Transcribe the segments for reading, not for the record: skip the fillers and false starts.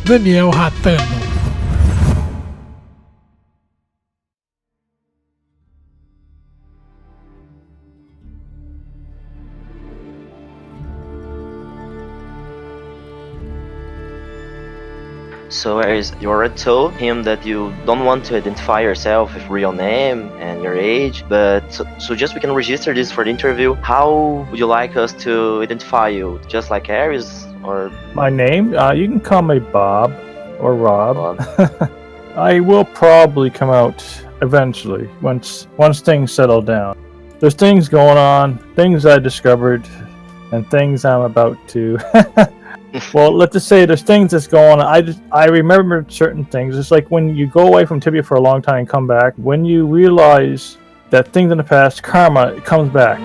Daniel Hatano. So as you already told him that you don't want to identify yourself with real name and your age, but so just we can register this for the interview. How would you like us to identify you? Just like Aries or My name? You can call me Bob or Rob. Bob? I will probably come out eventually once things settle down. There's things going on, things I discovered, and things I'm about to. Well, let's just say there's things that's going on. I remember certain things. It's like when you go away from Tibia for a long time and come back, when you realize that things in the past, karma, it comes back.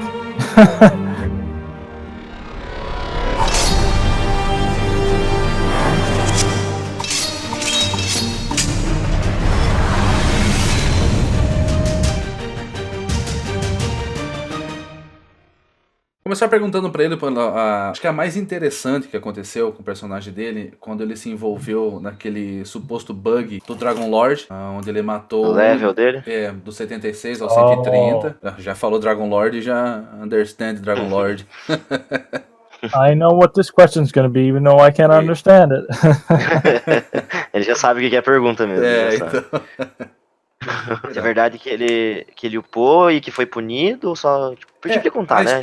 Começar perguntando pra ele, acho que a mais interessante que aconteceu com o personagem dele, quando ele se envolveu naquele suposto bug do Dragon Lord, onde ele matou... O level dele? Do 76 ao 130. Já falou Dragon Lord e já understand Dragon Lord. I know what this question's going to be, even though I can't understand it. Ele já sabe o que é a pergunta mesmo. Então... É verdade que ele upou e que foi punido ou só... Podia contar, a né?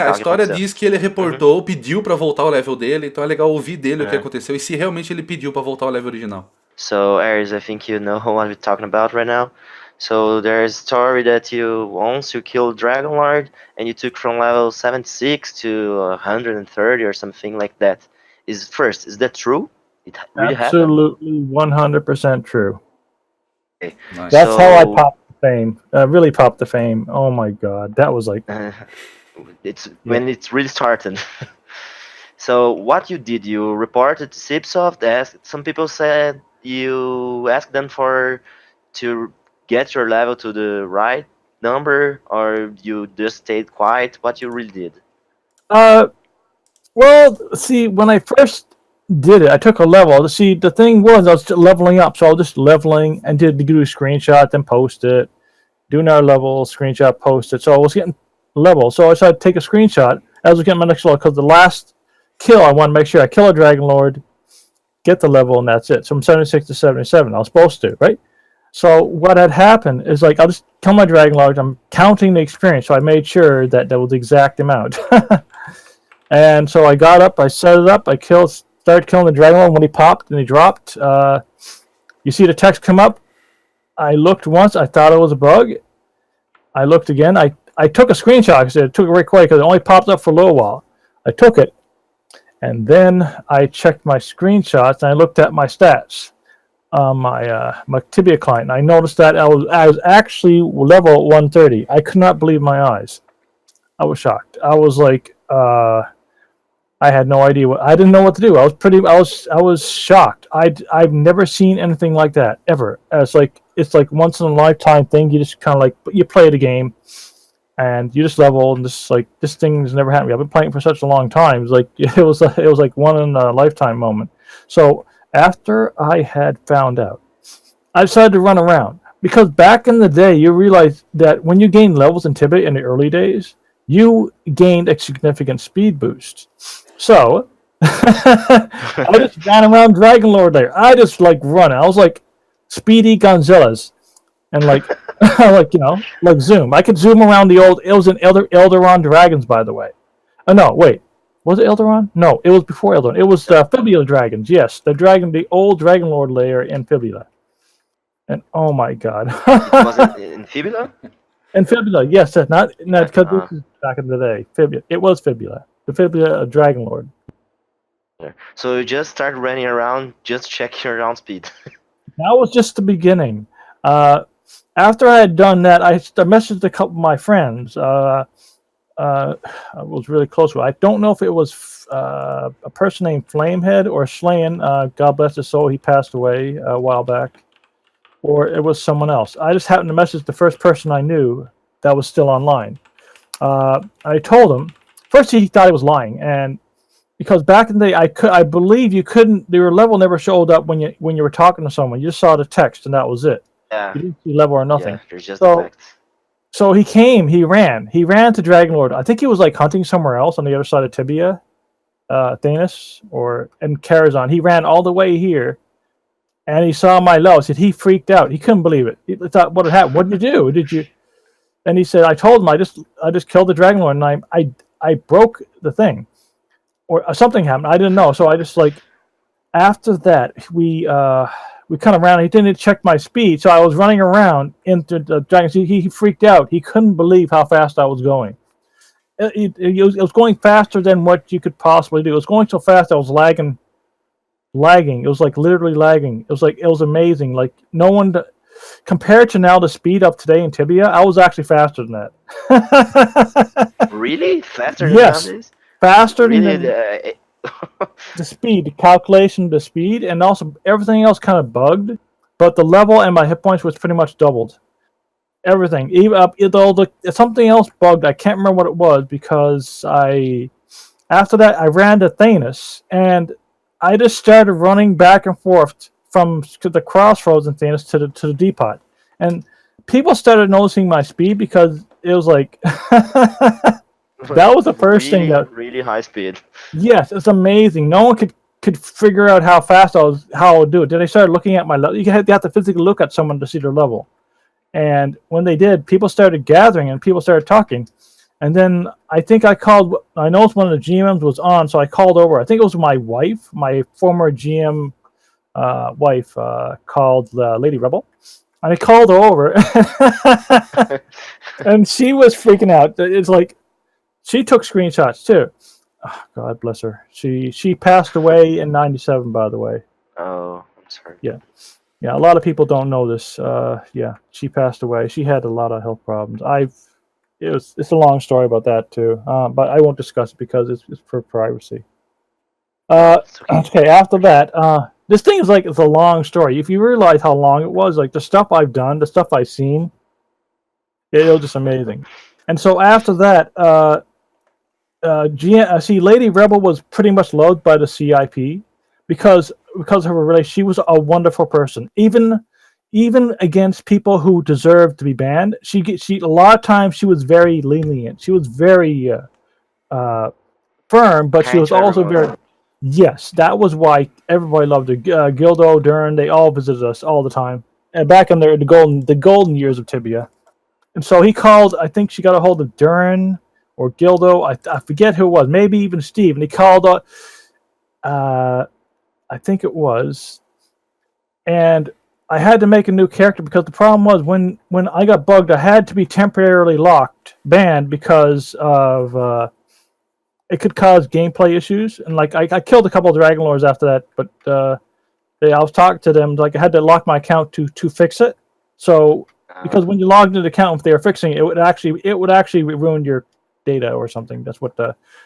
A história diz que ele reportou, pediu pra voltar ao level dele, então é legal ouvir dele o que aconteceu e se realmente ele pediu pra voltar ao level original. So, Aries, I think you know what we're talking about right now. So, there's a story that once you killed Dragon Lord and you took from level 76 to 130 or something like that. Is that true? It really Absolutely 100% true. Okay. Nice. That's how I popped the fame. Really popped the fame. Oh my god, that was like... when it's really started. So what you did, you reported to Cipsoft. Some people said you asked them to get your level to the right number, or you just stayed quiet. What you really did? Well, see, when I first did it, I took a level. See, the thing was, I was leveling up, so I was just leveling and did do a screenshot, then post it, do another level, screenshot, post it. So I was getting level. So I decided to take a screenshot as I was getting my next level, because the last kill, I wanted to make sure I kill a Dragon Lord, get the level, and that's it. So from 76 to 77, I was supposed to, right? So what had happened is, like, I'll just kill my Dragon Lord. I'm counting the experience, so I made sure that was the exact amount. And so I got up, I set it up, started killing the Dragon Lord when he popped and he dropped. You see the text come up. I looked once, I thought it was a bug. I looked again. I took a screenshot because it took it right quick because it only popped up for a little while. I took it, and then I checked my screenshots and I looked at my stats on my Tibia client. And I noticed that I was actually level 130. I could not believe my eyes. I was shocked. I was like, I had no idea I didn't know what to do. I was shocked. I've never seen anything like that ever. It's like once in a lifetime thing. You just kind of like, you play the game and you just level, and this thing's never happened. I've been playing for such a long time. It was like one in a lifetime moment. So after I had found out, I decided to run around, because back in the day, you realize that when you gain levels in Tibia in the early days, you gained a significant speed boost. So I just ran around Dragon Lord there. I just like running. I was like Speedy Gonzalez, and like like zoom. I could zoom around the old. It was an Elderon dragons, by the way. No, wait. Was it Elderon? No, it was before Elderon. It was Fibula dragons. Yes, the old Dragon Lord layer in Fibula. And oh my god. Was it in Fibula? In Fibula, yes, not because this is back in the day. Fibula, it was Fibula, the Fibula Dragon Lord. So you just started running around, just check your round speed. That was just the beginning. After I had done that, I messaged a couple of my friends. I was really close with. I don't know if it was a person named Flamehead or Slayin. God bless his soul, he passed away a while back. Or it was someone else. I just happened to message the first person I knew that was still online. I told him, first he thought he was lying, and because back in the day, I believe you couldn't. Your level never showed up when you were talking to someone. You just saw the text, and that was it. Yeah, You didn't see level or yeah. nothing. There's just the So text. so he ran to Dragon Lord. I think he was like hunting somewhere else on the other side of Tibia, Thanos, and Karazhan. He ran all the way here, and he saw my low. Said he freaked out. He couldn't believe it. He thought, what had happened? What did you do? Did you? And he said, I told him I just killed the Dragon Lord, and I broke the thing, or something happened. I didn't know. So I just like after that we kind of ran. He didn't check my speed, so I was running around into the dragon. He freaked out. He couldn't believe how fast I was going. It was going faster than what you could possibly do. It was going so fast I was lagging. It was like literally lagging. It was amazing. Like no one compared to now the speed up today in Tibia, I was actually faster than that. Really? Faster than Yes, nowadays? faster than Really? the speed, the calculation of the speed, and also everything else kind of bugged. But the level and my hit points was pretty much doubled. Everything, even up, though something else bugged. I can't remember what it was because after that I ran to Thanos and I just started running back and forth from the crossroads in Thanos to the depot, and people started noticing my speed because it was like that was the first thing really, that. really high speed. Yes, it's amazing. No one could figure out how fast how I would do it. Then they started looking at my level. You have to physically look at someone to see their level. And when they did, people started gathering and people started talking. And then I think I noticed one of the GMs was on, so I called over. I think it was my wife, my former GM wife, called Lady Rebel. And I called her over, and she was freaking out. It's like she took screenshots too. Oh, God bless her. She passed away in '97, by the way. Oh, I'm sorry. Yeah. Yeah, a lot of people don't know this. Yeah, she passed away. She had a lot of health problems. It's a long story about that too, but I won't discuss it because it's for privacy. It's okay. Okay, after that, this thing is like it's a long story. If you realize how long it was, like the stuff I've done, the stuff I've seen, it was just amazing. And so after that, see, Lady Rebel was pretty much loved by the CIP because of her relationship. She was a wonderful person, even against people who deserved to be banned. She a lot of times she was very lenient. She was very firm, but she Kind was to also everyone. very. Yes, that was why everybody loved her. Gildo, Dern, they all visited us all the time. And back in the golden years of Tibia. And so he called. I think she got a hold of Dern or Gildo. I forget who it was. Maybe even Steve. And he called. I think it was. And I had to make a new character because the problem was when I got bugged, I had to be temporarily banned because of it could cause gameplay issues. And like I killed a couple of Dragon Lords after that, but I was talking to them like I had to lock my account to fix it. So because when you logged into the account, if they were fixing it, it would actually ruin your data or something. That's what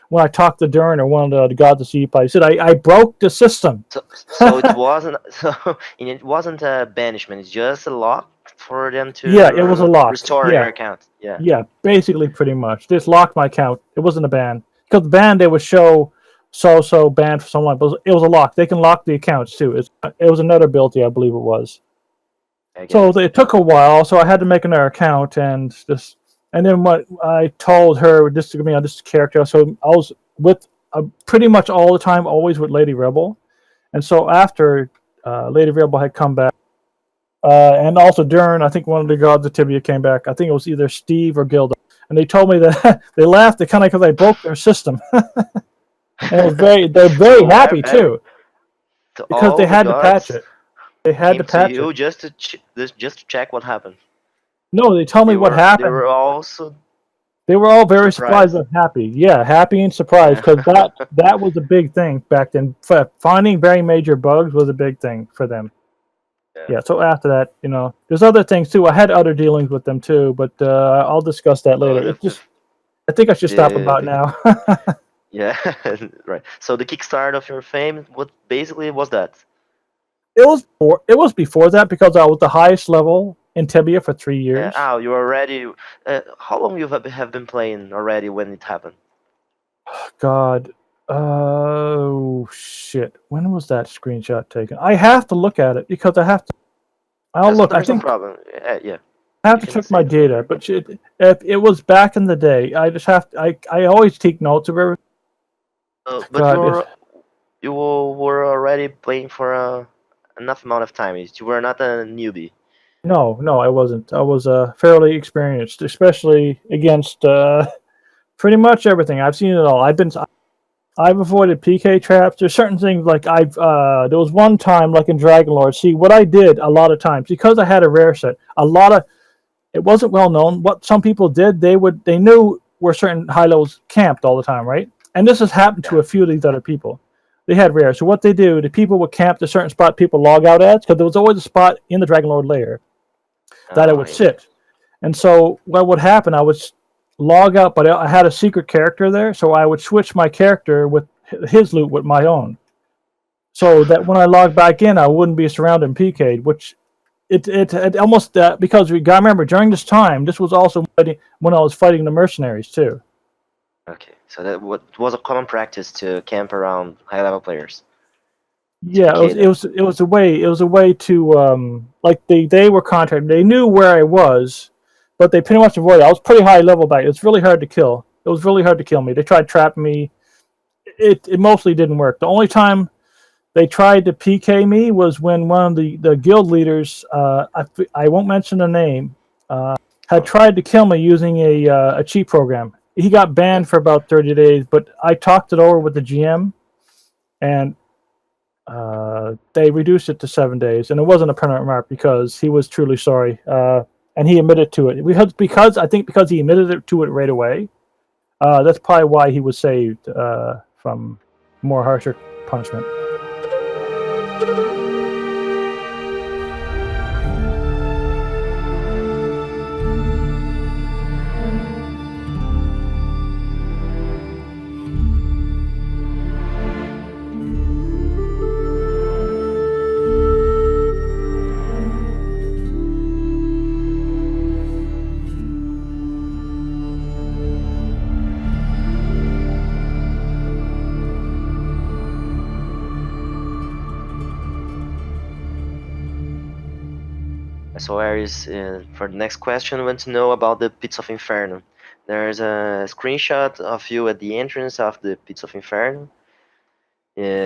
when I talked to Dern or one of the gods of sea he said I broke the system. So it wasn't it wasn't a banishment. It's just a lock for them Yeah, it was a to lock. restore Yeah, your account. Yeah. yeah, basically pretty much. Just locked my account. It wasn't a ban because the ban they would show so banned for someone, but it was a lock. They can lock the accounts too. It was another ability, I believe it was. I get So it. it took a while, so I had to make another account and then what I told her this to me on this character. So I was with pretty much all the time, always with Lady Rebel, and so after Lady Rebel had come back, and also Dern, I think one of the gods of Tibia came back. I think it was either Steve or Gilda, and they told me that they laughed. They kind of because I broke their system, and they're very So happy too because they all the had to patch gods it. They had to came to patch it. you just to check what happened. No, they told me what They happened. were also They were all very surprised surprised. and happy. Yeah, happy and surprised Yeah. because that was a big thing back then. Finding very major bugs was a big thing for them. Yeah. Yeah. So after that, there's other things too. I had other dealings with them too, but I'll discuss that Oh, later. It's just I think I should stop about the now. yeah, right. So the kickstart of your fame, what basically was that? It was before that because I was the highest level in Tibia for 3 years. Oh, you already. How long you have been playing already when it happened? God, Oh shit! When was that screenshot taken? I have to look at it because I have to. I'll look. I There's no think problem. Yeah, I have you to can check my say. data, but if it was back in the day, I just have to. I always take notes of everything. But God, it, you were already playing for enough amount of time. You were not a newbie. no, I wasn't. I was fairly experienced, especially against pretty much everything. I've seen it all. I've avoided PK traps. There's certain things like there was one time like in Dragon Lord. See what I did a lot of times because I had a rare set. A lot of it wasn't well known. What some people did, they knew where certain high levels camped all the time, right? And this has happened to Yeah. a few of these other people. They had rare. So what they do, the people would camp a certain spot people log out at, because there was always a spot in the Dragon Lord lair that it Oh, would sit. And so what would happen, I would log out, but I had a secret character there, so I would switch my character with his loot with my own. So that when I logged back in, I wouldn't be surrounded and PK'd, which it almost because we got to remember during this time, this was also when I was fighting the mercenaries too. okay. So that was a common practice to camp around high level players. Yeah, PK them. it was a way to like they were contracted. They knew where I was, but they pretty much avoided. I was pretty high level back. It's really hard to kill. It was really hard to kill me. They tried trapping me. It mostly didn't work. The only time they tried to PK me was when one of the guild leaders, I won't mention the name, had tried to kill me using a cheat program. He got Yeah. banned for about 30 days, but I talked it over with the GM, and they reduced it to 7 days, and it wasn't a permanent mark because he was truly sorry, and he admitted to it. Because I think because he admitted to it right away, that's probably why he was saved from more harsher punishment. So Aries, for the next question, we want to know about the Pits of Inferno. There's a screenshot of you at the entrance of the Pits of Inferno.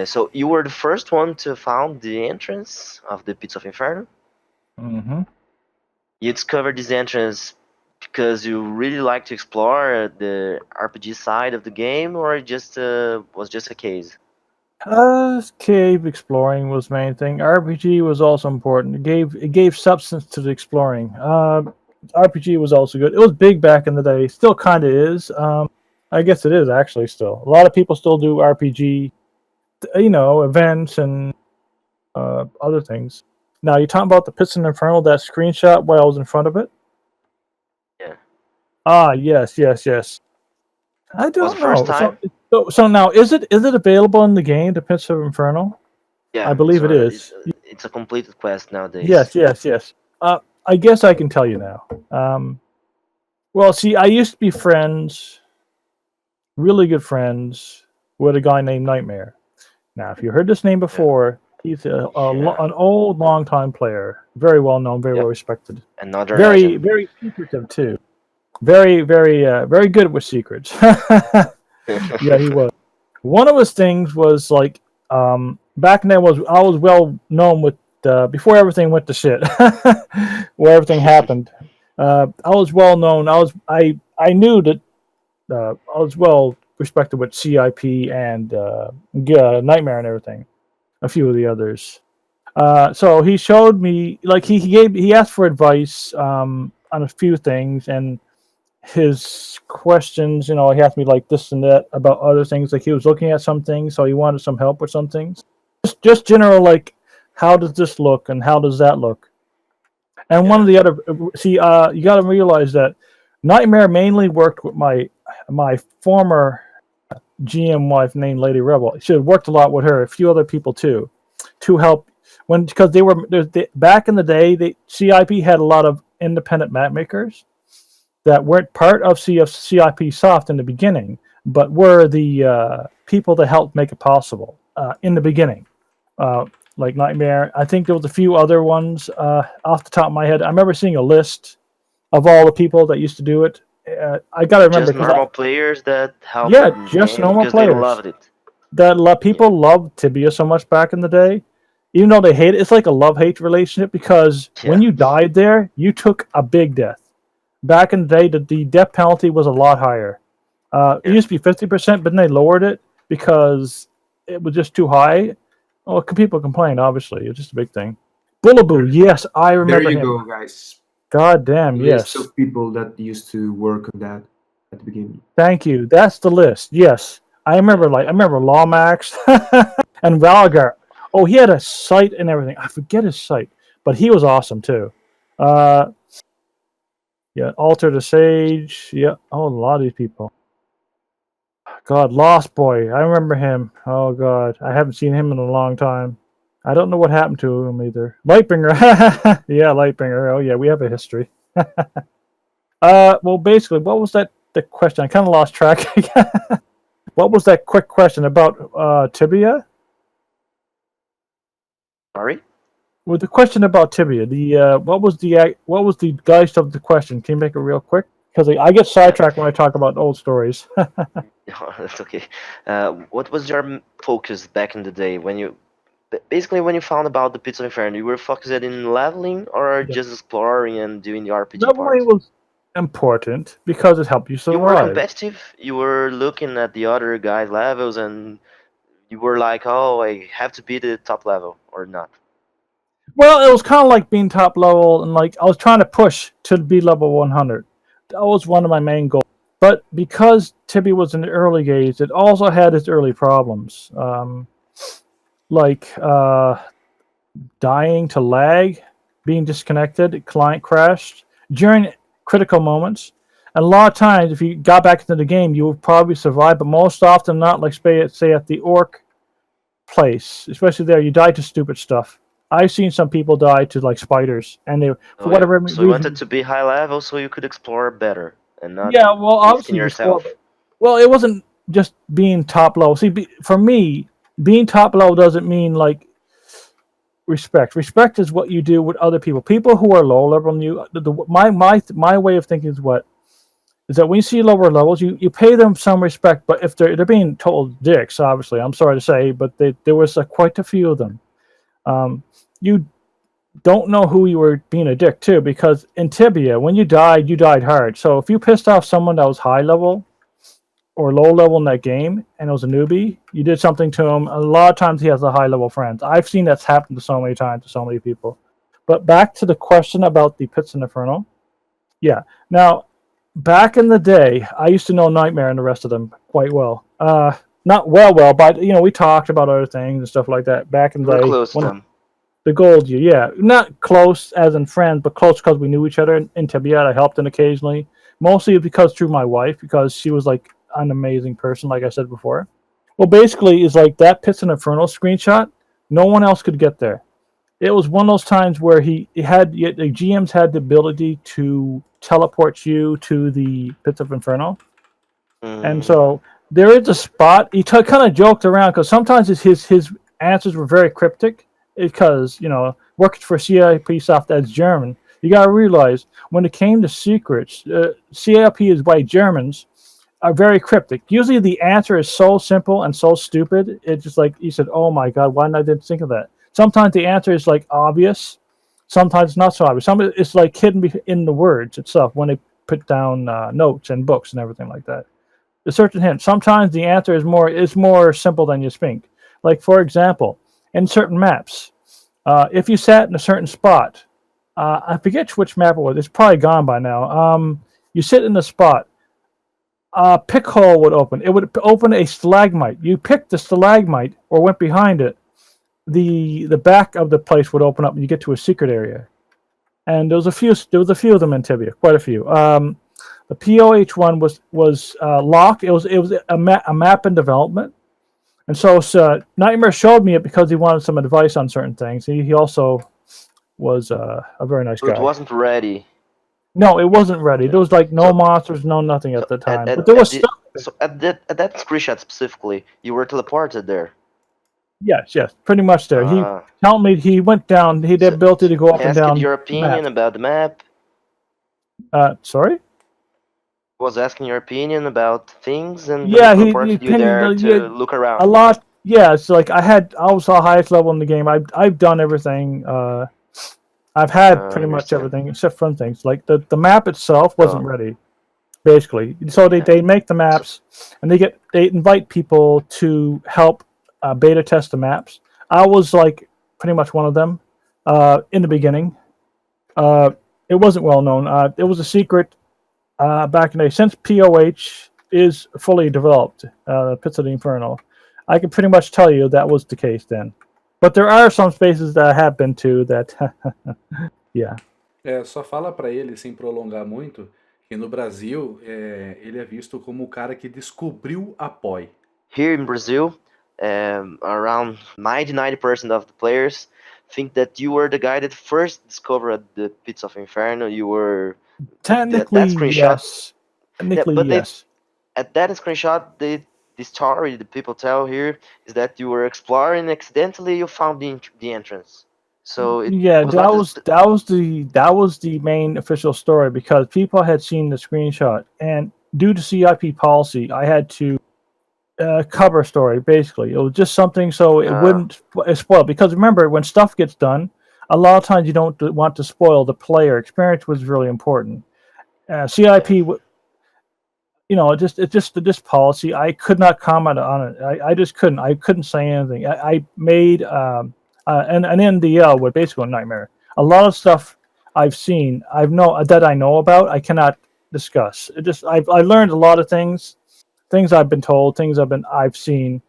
So you were the first one to found the entrance of the Pits of Inferno. Mm-hmm. You discovered this entrance because you really like to explore the RPG side of the game, or it just was just a case? Cave exploring was main thing. RPG was also important. It gave substance to the exploring. RPG was also good. It was big back in the day. Still kind of is. I guess it is actually still. A lot of people still do RPG, events and other things. Now you're talking about the Pits of Inferno. That screenshot while I was in front of it. Yeah. Ah, yes. I Was the don't first know. time? So now is it available in the game, the Pits of Inferno? I Yeah. believe it So is. it's a completed quest nowadays. Yes. I guess I can tell you now. Well, see, I used to be friends, really good friends, with a guy named Nightmare. Now, if you heard this name Yeah. before, he's Yeah. an old, long-time player, very well known, very well Yep. respected, Another very, legend. very secretive too. Very good with secrets. Yeah, he was. One of his things was like back then I was well known with before everything went to shit, where everything happened. I was well known. I knew that I was well respected with CIP and Nightmare and everything. A few of the others. So he showed me like he asked for advice on a few things and his questions, he asked me like this and that about other things. Like he was looking at some things, so he wanted some help with some things. Just general like, how does this look and how does that look? And one Yeah. of the other you got to realize that Nightmare mainly worked with my former GM wife named Lady Rebel. She had worked a lot with her, a few other people too, to help because back in the day, CIP had a lot of independent map makers that weren't part of CIP Soft in the beginning, but were the people that helped make it possible in the beginning. Like Nightmare. I think there was a few other ones off the top of my head. I remember seeing a list of all the people that used to do it. I gotta remember Just because normal players that helped yeah, in the just game normal because they players. loved it. That Yeah, people loved Tibia so much back in the day, even though they hate it. It's like a love-hate relationship because when yeah, you died there, you took a big death. Back in the day, the death penalty was a lot higher. It yeah. used to be 50%, but then they lowered it because it was just too high. Well, people complained, obviously. It's just a big thing. Bullaboo, yes, I There remember you him. go, guys. God damn, List yes. of people that used to work on that at the beginning. Thank you. That's the list. Yes. I remember Lawmax and Valgar. Oh, he had a site and everything. I forget his site, but he was awesome too. Uh, yeah, Alter the Sage. Yeah. Oh, a lot of these people. God, Lost Boy. I remember him. Oh God, I haven't seen him in a long time. I don't know what happened to him either. Lightbringer. Yeah, Lightbringer. Oh yeah, we have a history. Well, basically, what was that? The question? I kind of lost track. What was that quick question about Tibia? Sorry. Well, the question about Tibia. What was the geist of the question? Can you make it real quick? Because I get Yeah, sidetracked when I talk about old stories. that's okay. What was your focus back in the day when you basically when you found about the Pits of Inferno? You were focused in leveling or Yeah. just exploring and doing the RPG Leveling part? was important because it helped you You were survive. competitive. You were looking at the other guys' levels, and you were like, "Oh, I have to be the top level or not." Well, it was kind of like being top level, and like I was trying to push to be level 100. That was one of my main goals. But because Tibia was in the early days, it also had its early problems, like dying to lag, being disconnected, client crashed during critical moments. And a lot of times, if you got back into the game, you would probably survive, but most often not. Like say at the orc place, especially there, you die to stupid stuff. I've seen some people die to like spiders, and they for Oh yeah. whatever So you wanted reason. to be high level so you could explore better and not Yeah, well, risking obviously you explore, yourself. but well, it wasn't just being top level. See, for me, being top level doesn't mean like respect. Respect is what you do with other people. People who are low level than you. My way of thinking is that when you see lower levels, you pay them some respect. But if they're being total dicks, obviously, I'm sorry to say, but there was quite a few of them. You don't know who you were being a dick to because in Tibia, when you died hard. So if you pissed off someone that was high level or low level in that game and it was a newbie, you did something to him. A lot of times he has a high level friends. I've seen that's happened to so many times to so many people. But back to the question about the Pits of Inferno. Yeah. Now, back in the day, I used to know Nightmare and the rest of them quite well. Not well, but we talked about other things and stuff like that back in You the were day close to when them. the gold year, yeah, not close as in friends, but close because we knew each other in Tibia. I helped him occasionally, mostly because through my wife, because she was like an amazing person, like I said before. Well, basically, is like that Pits and Inferno screenshot. No one else could get there. It was one of those times where he had the GMs had the ability to teleport you to the Pits of Inferno, and Mm, so there is a spot. He kind of joked around because sometimes his answers were very cryptic because working for CIP Soft as German, you got to realize when it came to secrets, CIP is by Germans are very cryptic. Usually the answer is so simple and so stupid. It's just like you said, "Oh my God, why didn't I didn't think of that?" Sometimes the answer is like obvious. Sometimes not so obvious. Some it's like hidden in the words itself when they put down notes and books and everything like that. A certain hint. Sometimes the answer is more simple than you think. Like for example, in certain maps, if you sat in a certain spot, I forget which map it was. It's probably gone by now. You sit in the spot, a pick hole would open. It would open a stalagmite. You picked the stalagmite or went behind it. The back of the place would open up, and you get to a secret area. And there was a few of them in Tibia, quite a few. The POH one was locked. It was a map in development, and so Nightmare showed me it because he wanted some advice on certain things. He also was a very nice so it guy. wasn't ready. No, it wasn't ready. Yeah. There was like no So monsters, no nothing so at the at time, but at, there at was the stuff. So at that screenshot specifically, you were teleported there. Yes, pretty much there. He Uh, told me he went down. He had the So ability to go up he and asked down. your the opinion map. about the map. Sorry. Was asking your opinion about things, and he Yeah, he teleported you opinion. there Yeah, to look a around. lot. Yeah, it's like I was the highest level in the game. I've done everything. I've had pretty much Understand. everything except fun things. Like the map itself wasn't So, ready, basically. So yeah. they make the maps and they invite people to help beta test the maps. I was like pretty much one of them in the beginning. It wasn't well known. It was a secret back in the day. Since POH is fully developed, PITS of Inferno, I can pretty much tell you that was the case then. But there are some spaces that I have been to that, yeah. Só fala pra ele, sem prolongar muito, que no Brasil ele é visto como o cara que descobriu a POI. Here in Brazil, around 90% of the players think that you were the guy that first discovered the PITS of Inferno. You were Technically, that screenshot. yes. Yeah, Technically, but yes. at that screenshot, the story that people tell here is that you were exploring, accidentally you found the entrance. So it Yeah, was not just that was the main official story because people had seen the screenshot, and due to CIP policy, I had to cover story basically. It was just something so it wouldn't spoil. Because remember, when stuff gets done, a lot of times you don't want to spoil the player experience. Was really important. CIP, it's just this policy. I could not comment on it. I just couldn't. I couldn't say anything. I made an NDL with basically a nightmare. A lot of stuff I've seen, I know about, I cannot discuss. I learned a lot of things I've been told, things I've seen.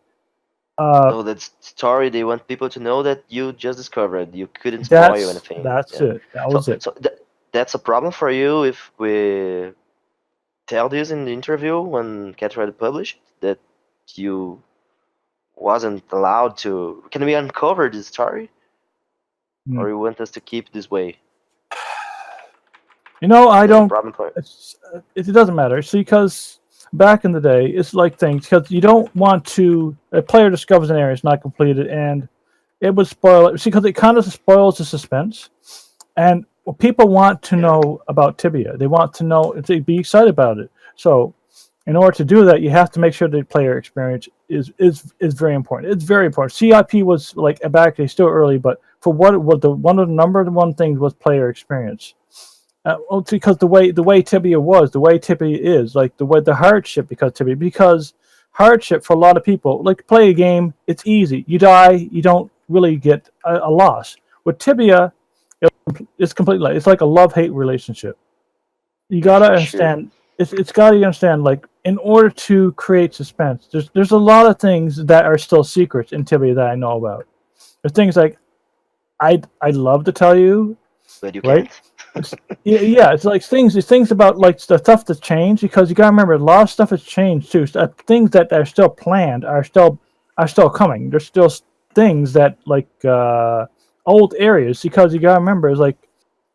so that story they want people to know that you just discovered. You couldn't spoil anything. That's it. That was it. So that's a problem for you if we tell this in the interview when Cateroide published that you wasn't allowed to. Can we uncover this story, or you want us to keep this way? I That's a don't. problem for It doesn't matter. See, because back in the day, it's like things because you don't want to. A player discovers an area is not completed, and it would spoil it. See, because it kind of spoils the suspense, and people want to know about Tibia. They want to know to be excited about it. So, in order to do that, you have to make sure the player experience is very important. It's very important. CIP was like back then still early, but for what it was, one of the number one things was player experience. Because the way Tibia was, the way Tibia is, like the hardship because hardship for a lot of people, like play a game, it's easy. You die, you don't really get a loss. With Tibia, it's completely it's like a love-hate relationship. You gotta understand. It's gotta understand. Like in order to create suspense, there's a lot of things that are still secrets in Tibia that I know about. There's things like I'd love to tell you, but you right? can't. Yeah, it's like things about like the stuff that's changed because you gotta remember a lot of stuff has changed too. So, things that are still planned are still coming. There's still things that like old areas because you gotta remember is like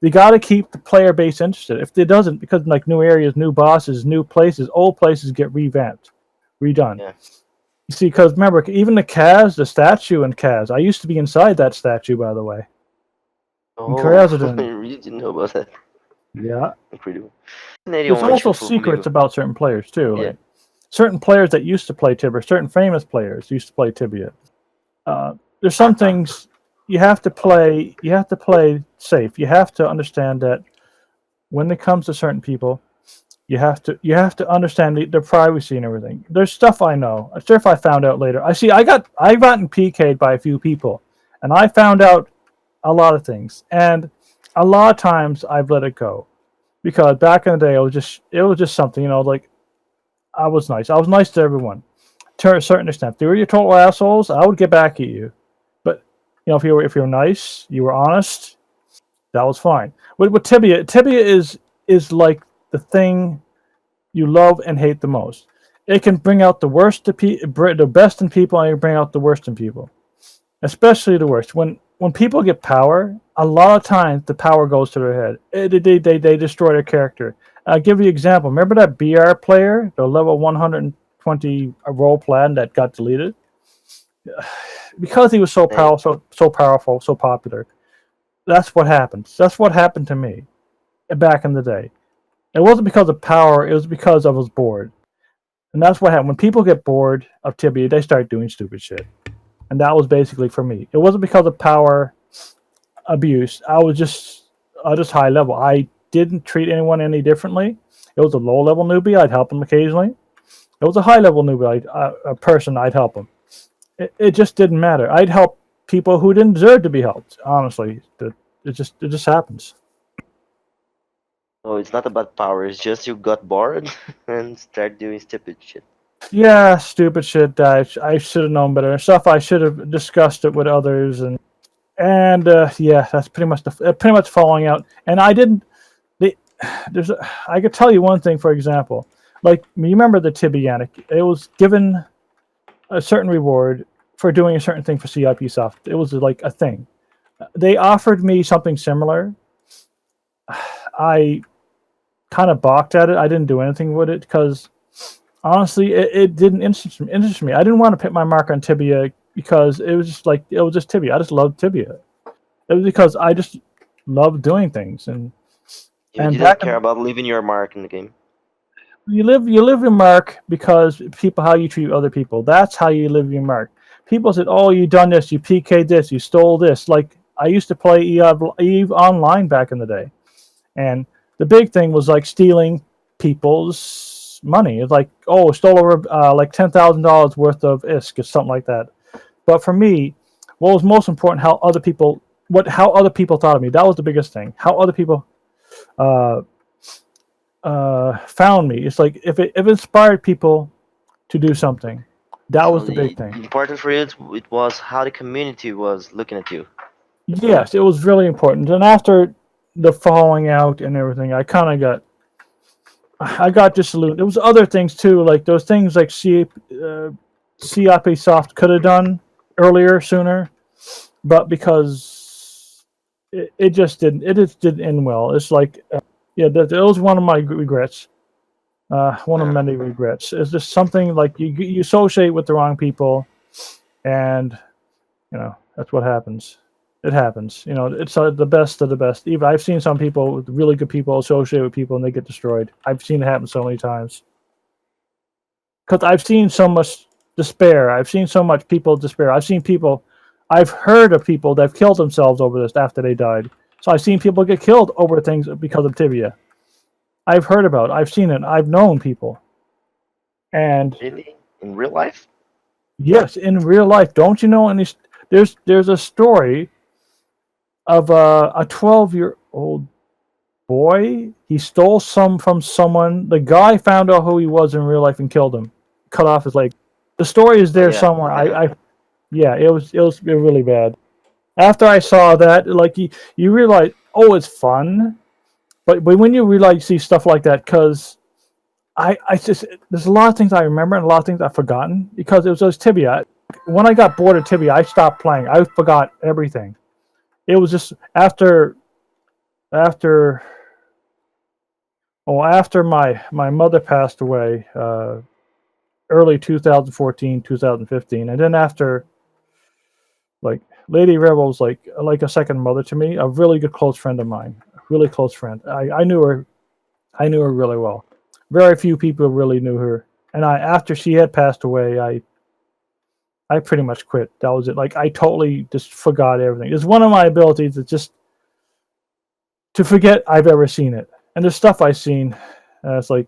you gotta keep the player base interested. If it doesn't, because like new areas, new bosses, new places, old places get revamped, redone. Yeah. You see, because remember, even the statue in Kaz, I used to be inside that statue, by the way. Oh, I really didn't know about that. Yeah. Incredible. There's also secrets about certain players too. Yeah. Like certain players that used to play Tibia, certain famous players used to play Tibia. There's some things you have to play. You have to play safe. You have to understand that when it comes to certain people, you have to understand the privacy and everything. There's stuff I know. Stuff I found out later. I've gotten PK'd by a few people, and I found out a lot of things. And a lot of times I've let it go because back in the day it was just something, like I was nice. I was nice to everyone to a certain extent. If they were your total assholes, I would get back at you. But if you're nice, you were honest, that was fine. With Tibia is like the thing you love and hate the most. It can bring out the the best in people, and it can bring out the worst in people, especially the worst. When people get power, a lot of times the power goes to their head. They destroy their character. I'll give you an example. Remember that BR player, the level 100 20 role plan that got deleted because he was so Hey, powerful, so powerful, so popular. That's what happened. That's what happened to me back in the day. It wasn't because of power. It was because I was bored. And that's what happened. When people get bored of Tibia, they start doing stupid shit. And that was basically for me. It wasn't because of power abuse. I was just high level. I didn't treat anyone any differently. It was a low level newbie. I'd help them occasionally. It was a high level newbie, a person. I'd help them. It just didn't matter. I'd help people who didn't deserve to be helped. Honestly, it just happens. so it's not about power. It's just you got bored and start doing stupid shit. Yeah, stupid shit that I should have known better. Stuff I should have discussed it with others, and yeah, that's pretty much falling out. And I didn't. I could tell you one thing, for example, like you remember the Tibianic. It was given a certain reward for doing a certain thing for CIP soft. It was like a thing. They offered me something similar. I kind of balked at it. I didn't do anything with it because honestly, it didn't interest me. I didn't want to put my mark on Tibia because it was just Tibia. I just loved Tibia. It was because I just loved doing things, You and didn't care about leaving your mark in the game. you live your mark because people how you treat other people. That's how you live your mark. People said, "Oh, you done this. You PK'd this. You stole this." Like I used to play Eve online back in the day, and the big thing was like stealing people's money. It's like, oh, stole over like $10,000 worth of ISK or something like that. But for me, what was most important, how other people thought of me. That was the biggest thing. How other people uh, found me. It's like if it inspired people to do something, that So was the big thing. important for you, it was how the community was looking at you. Yes, it was really important. And after the falling out and everything, I got disillusioned. There was other things too, like those things like CIP Soft could have done earlier, sooner, but because it just didn't end well. It's like, yeah, that was one of my regrets. One of Yeah. many regrets. It's just something like you associate with the wrong people, and that's what happens. It happens. It's the best of the best. Even I've seen some people, really good people, associate with people and they get destroyed. I've seen it happen so many times. Because I've seen so much despair. I've seen so much people despair. I've heard of people that have killed themselves over this after they died. So I've seen people get killed over things because of Tibia. I've heard about it. I've seen it. I've known people. And Really? In real life? yes, in real life, don't you know any? There's a story of a 12-year-old boy. He stole some from someone. The guy found out who he was in real life and killed him. Cut off his leg. The story is there Yeah. somewhere. Yeah, it was really bad. After I saw that, like you realize, oh, it's fun, but when you realize see stuff like that, because I just there's a lot of things I remember and a lot of things I've forgotten because it was just Tibia. When I got bored of Tibia, I stopped playing. I forgot everything. It was just after my mother passed away, early 2014, 2015, and then after, like, Lady Rebel was like a second mother to me, a really good close friend of mine, a really close friend. I knew her really well. Very few people really knew her, and after she had passed away, I pretty much quit. That was it. Like I totally just forgot everything. It's one of my abilities to just to forget I've ever seen it. And there's stuff I've seen. It's like,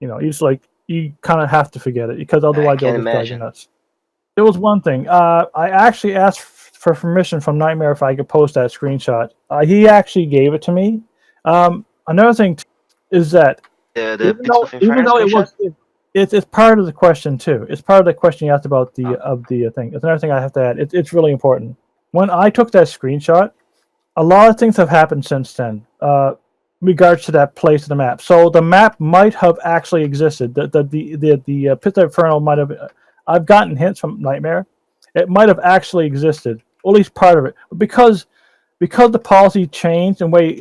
you kind of have to forget it because otherwise they'll can just drive you imagine. nuts. There was one thing. I actually asked for permission from Nightmare if I could post that screenshot. He actually gave it to me. Another thing is that The PITS of even Inferno though screenshot? it's part of the question too. It's part of the question you asked about the thing. It's another thing I have to add. It's really important. When I took that screenshot, a lot of things have happened since then. Regards to that place of the map. So the map might have actually existed. The Pit of Inferno might have. I've gotten hints from Nightmare. It might have actually existed, or at least part of it, but because the policy changed and way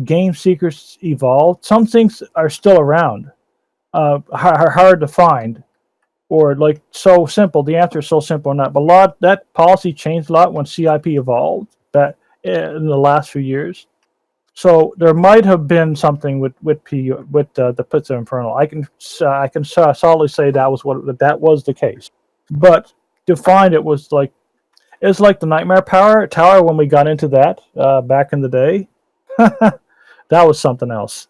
game seekers evolved, some things are still around, hard to find. or like so simple. The answer is so simple or not. But that policy changed a lot when CIP evolved that in the last few years. So there might have been something with the PITS of Infernal. I can solidly say that was the case. But to find it was like it's like the Nightmare Tower when we got into that back in the day. That was something else.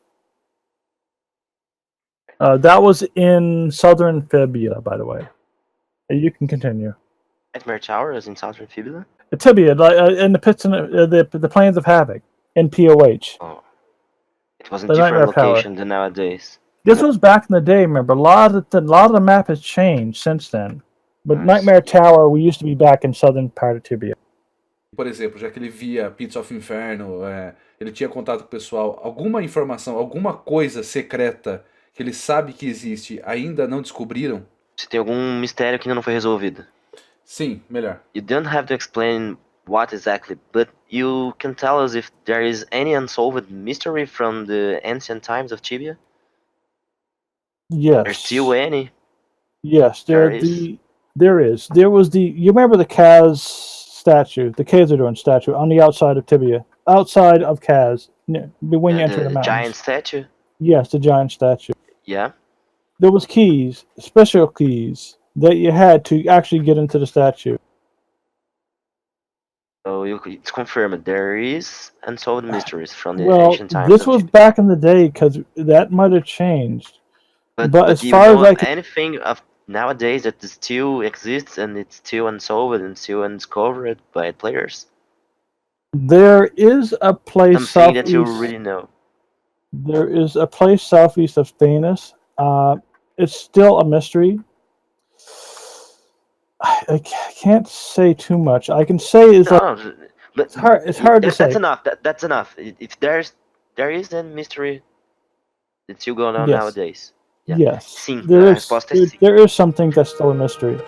That was in southern Tibia, by the way. You can continue. Nightmare Tower is in Southern Fibula? Tibia, in the pits and the Plains of Havoc in POH. Oh. It was a The different Nightmare Tower. location than nowadays. This was back in the day, remember? A lot of the map has changed since then. But Nightmare Tower, we used to be back in southern part of Tibia. Por exemplo, já que ele via PITS of Inferno, ele tinha contato com o pessoal, alguma informação, alguma coisa secreta que ele sabe que existe, ainda não descobriram? Se tem algum mistério que ainda não foi resolvido. Sim, melhor. You don't have to explain what exactly, but you can tell us if there is any unsolved mystery from the ancient times of Tibia? Yes. There's still any? Yes, There is. There is. There was you remember the Kaz statue, the Khazadorn statue on the outside of Tibia, outside of Kaz, when you enter the mountains. Giant statue? Yes, the giant statue. Yeah. There was keys, special keys that you had to actually get into the statue. So it's confirmed there is unsolved mysteries from the Well, ancient times. this was back in the day because that might have changed. But as do you far know as I can, anything of nowadays that still exists and it's still unsolved and still undiscovered by players? there is a place Something that southeast. you really know. There is a place southeast of Thanos. It's still a mystery. I can't say too much. I can say it's No, but it's hard to say. That's enough. That's enough. If there is a mystery that's still going on Yes. nowadays. Yeah. Yes, Sim, there a is. resposta é sim. There is something that's still a mystery.